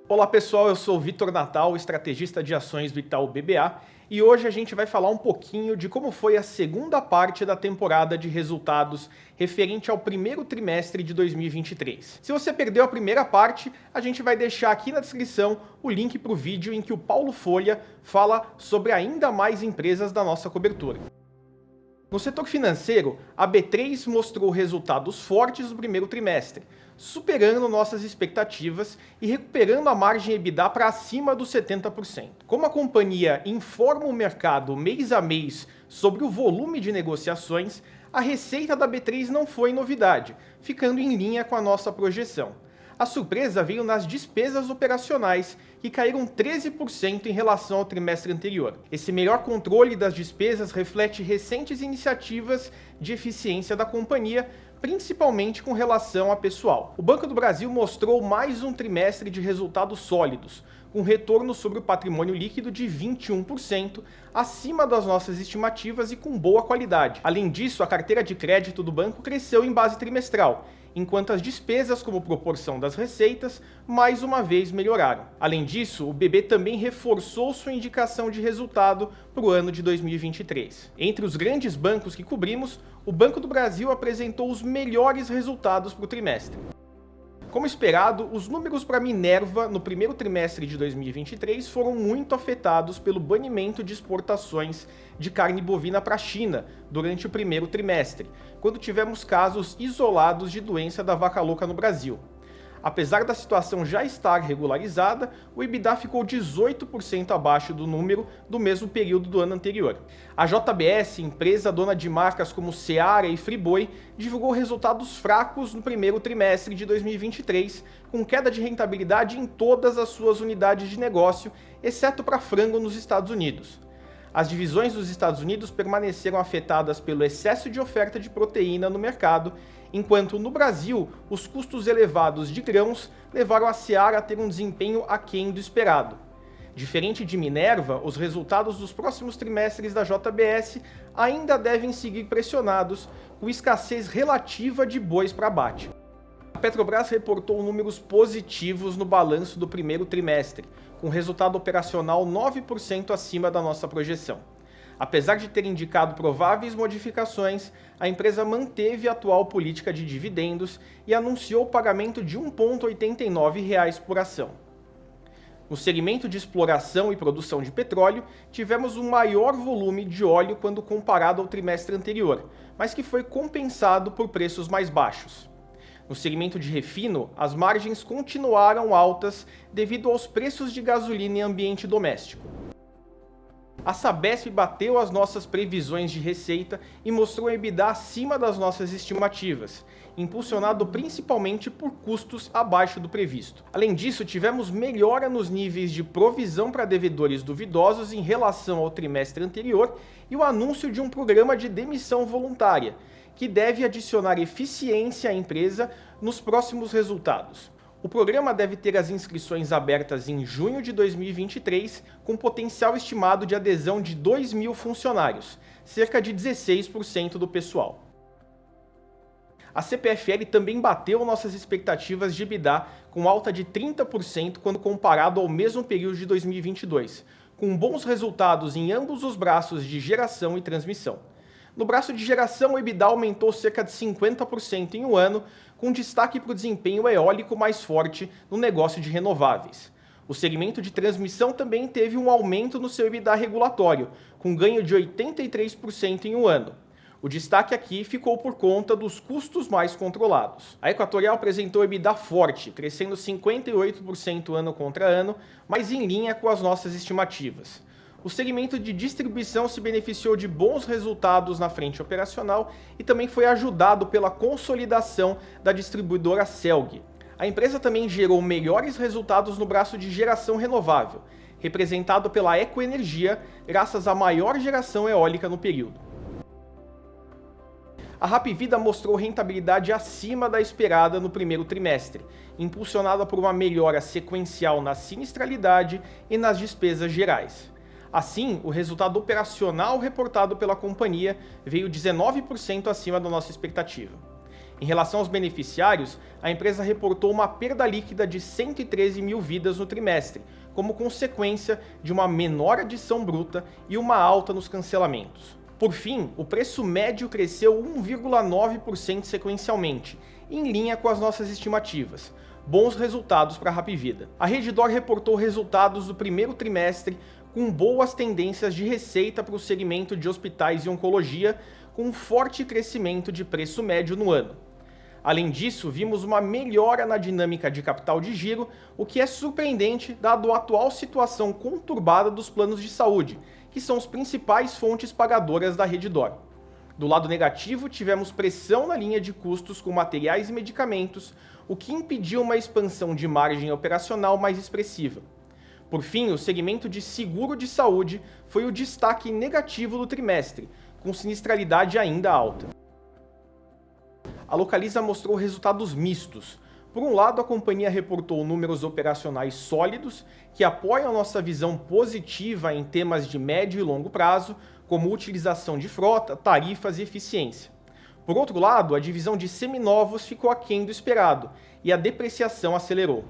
Olá pessoal, eu sou o Vitor Natal, estrategista de ações do Itaú BBA, e hoje a gente vai falar um pouquinho de como foi a segunda parte da temporada de resultados referente ao primeiro trimestre de 2023. Se você perdeu a primeira parte, a gente vai deixar aqui na descrição o link para o vídeo em que o Paulo Folha fala sobre ainda mais empresas da nossa cobertura. No setor financeiro, a B3 mostrou resultados fortes no primeiro trimestre, superando nossas expectativas e recuperando a margem EBITDA para acima dos 70%. Como a companhia informa o mercado mês a mês sobre o volume de negociações, a receita da B3 não foi novidade, ficando em linha com a nossa projeção. A surpresa veio nas despesas operacionais, que caíram 13% em relação ao trimestre anterior. Esse melhor controle das despesas reflete recentes iniciativas de eficiência da companhia, principalmente com relação a pessoal. O Banco do Brasil mostrou mais um trimestre de resultados sólidos, com retorno sobre o patrimônio líquido de 21%, acima das nossas estimativas e com boa qualidade. Além disso, a carteira de crédito do banco cresceu em base trimestral, enquanto as despesas como proporção das receitas, mais uma vez melhoraram. Além disso, o BB também reforçou sua indicação de resultado para o ano de 2023. Entre os grandes bancos que cobrimos, o Banco do Brasil apresentou os melhores resultados para o trimestre. Como esperado, os números para Minerva no primeiro trimestre de 2023 foram muito afetados pelo banimento de exportações de carne bovina para a China durante o primeiro trimestre, quando tivemos casos isolados de doença da vaca louca no Brasil. Apesar da situação já estar regularizada, o EBITDA ficou 18% abaixo do número do mesmo período do ano anterior. A JBS, empresa dona de marcas como Seara e Friboi, divulgou resultados fracos no primeiro trimestre de 2023, com queda de rentabilidade em todas as suas unidades de negócio, exceto para frango nos Estados Unidos. As divisões dos Estados Unidos permaneceram afetadas pelo excesso de oferta de proteína no mercado, enquanto no Brasil, os custos elevados de grãos levaram a Seara a ter um desempenho aquém do esperado. Diferente de Minerva, os resultados dos próximos trimestres da JBS ainda devem seguir pressionados, com escassez relativa de bois para abate. A Petrobras reportou números positivos no balanço do primeiro trimestre, com resultado operacional 9% acima da nossa projeção. Apesar de ter indicado prováveis modificações, a empresa manteve a atual política de dividendos e anunciou o pagamento de R$ 1,89 por ação. No segmento de exploração e produção de petróleo, tivemos um maior volume de óleo quando comparado ao trimestre anterior, mas que foi compensado por preços mais baixos. No segmento de refino, as margens continuaram altas devido aos preços de gasolina em ambiente doméstico. A Sabesp bateu as nossas previsões de receita e mostrou um EBITDA acima das nossas estimativas, impulsionado principalmente por custos abaixo do previsto. Além disso, tivemos melhora nos níveis de provisão para devedores duvidosos em relação ao trimestre anterior e o anúncio de um programa de demissão voluntária, que deve adicionar eficiência à empresa nos próximos resultados. O programa deve ter as inscrições abertas em junho de 2023, com potencial estimado de adesão de 2.000 funcionários, cerca de 16% do pessoal. A CPFL também bateu nossas expectativas de EBITDA, com alta de 30% quando comparado ao mesmo período de 2022, com bons resultados em ambos os braços de geração e transmissão. No braço de geração, o EBITDA aumentou cerca de 50% em um ano, com destaque para o desempenho eólico mais forte no negócio de renováveis. O segmento de transmissão também teve um aumento no seu EBITDA regulatório, com ganho de 83% em um ano. O destaque aqui ficou por conta dos custos mais controlados. A Equatorial apresentou EBITDA forte, crescendo 58% ano contra ano, mas em linha com as nossas estimativas. O segmento de distribuição se beneficiou de bons resultados na frente operacional e também foi ajudado pela consolidação da distribuidora Celg. A empresa também gerou melhores resultados no braço de geração renovável, representado pela Ecoenergia, graças à maior geração eólica no período. A Hapvida mostrou rentabilidade acima da esperada no primeiro trimestre, impulsionada por uma melhora sequencial na sinistralidade e nas despesas gerais. Assim, o resultado operacional reportado pela companhia veio 19% acima da nossa expectativa. Em relação aos beneficiários, a empresa reportou uma perda líquida de 113 mil vidas no trimestre, como consequência de uma menor adição bruta e uma alta nos cancelamentos. Por fim, o preço médio cresceu 1,9% sequencialmente, em linha com as nossas estimativas. Bons resultados para a Hapvida. A Redditor reportou resultados do primeiro trimestre com boas tendências de receita para o segmento de hospitais e oncologia, com um forte crescimento de preço médio no ano. Além disso, vimos uma melhora na dinâmica de capital de giro, o que é surpreendente dado a atual situação conturbada dos planos de saúde, que são as principais fontes pagadoras da Redditor. Do lado negativo, tivemos pressão na linha de custos com materiais e medicamentos, o que impediu uma expansão de margem operacional mais expressiva. Por fim, o segmento de seguro de saúde foi o destaque negativo do trimestre, com sinistralidade ainda alta. A Localiza mostrou resultados mistos. Por um lado, a companhia reportou números operacionais sólidos, que apoiam nossa visão positiva em temas de médio e longo prazo, como utilização de frota, tarifas e eficiência. Por outro lado, a divisão de seminovos ficou aquém do esperado, e a depreciação acelerou.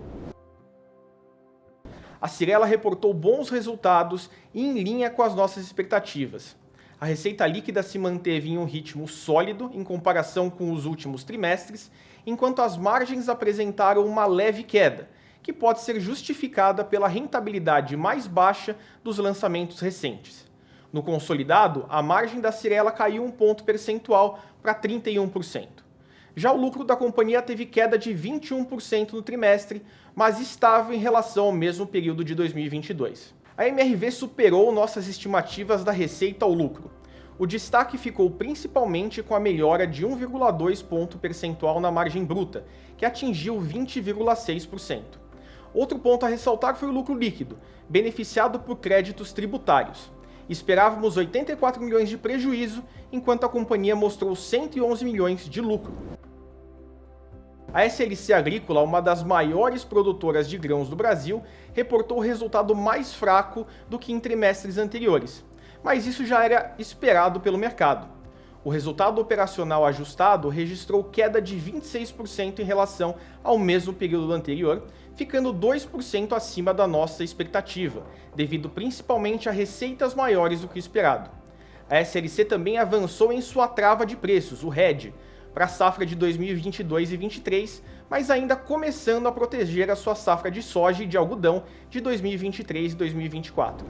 A Cyrela reportou bons resultados e em linha com as nossas expectativas. A receita líquida se manteve em um ritmo sólido em comparação com os últimos trimestres, enquanto as margens apresentaram uma leve queda, que pode ser justificada pela rentabilidade mais baixa dos lançamentos recentes. No consolidado, a margem da Cyrela caiu 1 ponto percentual para 31%. Já o lucro da companhia teve queda de 21% no trimestre, mas estável em relação ao mesmo período de 2022. A MRV superou nossas estimativas da receita ao lucro. O destaque ficou principalmente com a melhora de 1,2 ponto percentual na margem bruta, que atingiu 20,6%. Outro ponto a ressaltar foi o lucro líquido, beneficiado por créditos tributários. Esperávamos 84 milhões de prejuízo, enquanto a companhia mostrou 111 milhões de lucro. A SLC Agrícola, uma das maiores produtoras de grãos do Brasil, reportou resultado mais fraco do que em trimestres anteriores, mas isso já era esperado pelo mercado. O resultado operacional ajustado registrou queda de 26% em relação ao mesmo período anterior, ficando 2% acima da nossa expectativa, devido principalmente a receitas maiores do que esperado. A SLC também avançou em sua trava de preços, o RED, para a safra de 2022 e 2023, mas ainda começando a proteger a sua safra de soja e de algodão de 2023 e 2024.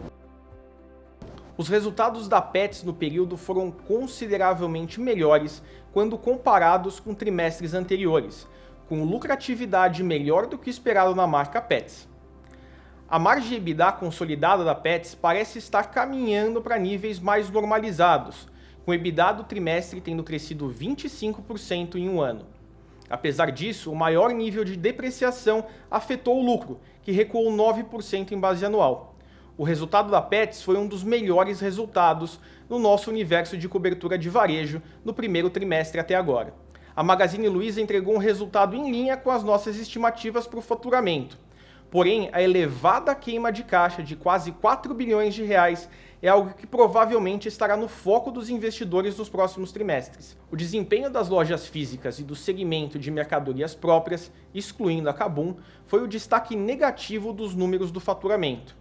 Os resultados da Petz no período foram consideravelmente melhores quando comparados com trimestres anteriores, com lucratividade melhor do que esperado na marca Petz. A margem EBITDA consolidada da Petz parece estar caminhando para níveis mais normalizados, com o EBITDA do trimestre tendo crescido 25% em um ano. Apesar disso, o maior nível de depreciação afetou o lucro, que recuou 9% em base anual. O resultado da Petz foi um dos melhores resultados no nosso universo de cobertura de varejo no primeiro trimestre até agora. A Magazine Luiza entregou um resultado em linha com as nossas estimativas para o faturamento. Porém, a elevada queima de caixa de quase 4 bilhões de reais é algo que provavelmente estará no foco dos investidores nos próximos trimestres. O desempenho das lojas físicas e do segmento de mercadorias próprias, excluindo a Kabum, foi o destaque negativo dos números do faturamento,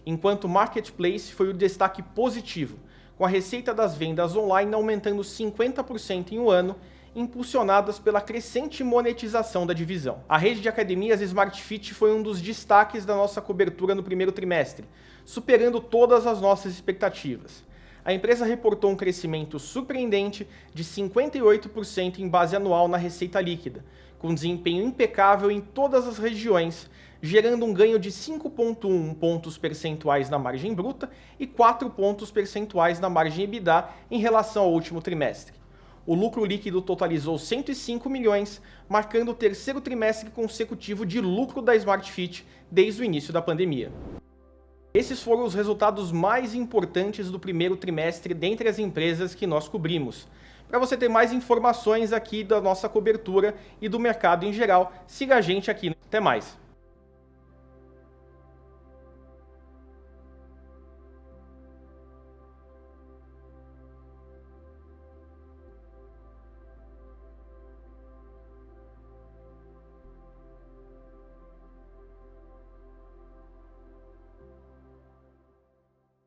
enquanto o Marketplace foi o destaque positivo, com a receita das vendas online aumentando 50% em um ano, impulsionadas pela crescente monetização da divisão. A rede de academias Smart Fit foi um dos destaques da nossa cobertura no primeiro trimestre, superando todas as nossas expectativas. A empresa reportou um crescimento surpreendente de 58% em base anual na receita líquida, com desempenho impecável em todas as regiões, gerando um ganho de 5,1 pontos percentuais na margem bruta e 4 pontos percentuais na margem EBITDA em relação ao último trimestre. O lucro líquido totalizou 105 milhões, marcando o terceiro trimestre consecutivo de lucro da Smart Fit desde o início da pandemia. Esses foram os resultados mais importantes do primeiro trimestre dentre as empresas que nós cobrimos. Para você ter mais informações aqui da nossa cobertura e do mercado em geral, siga a gente aqui. Até mais!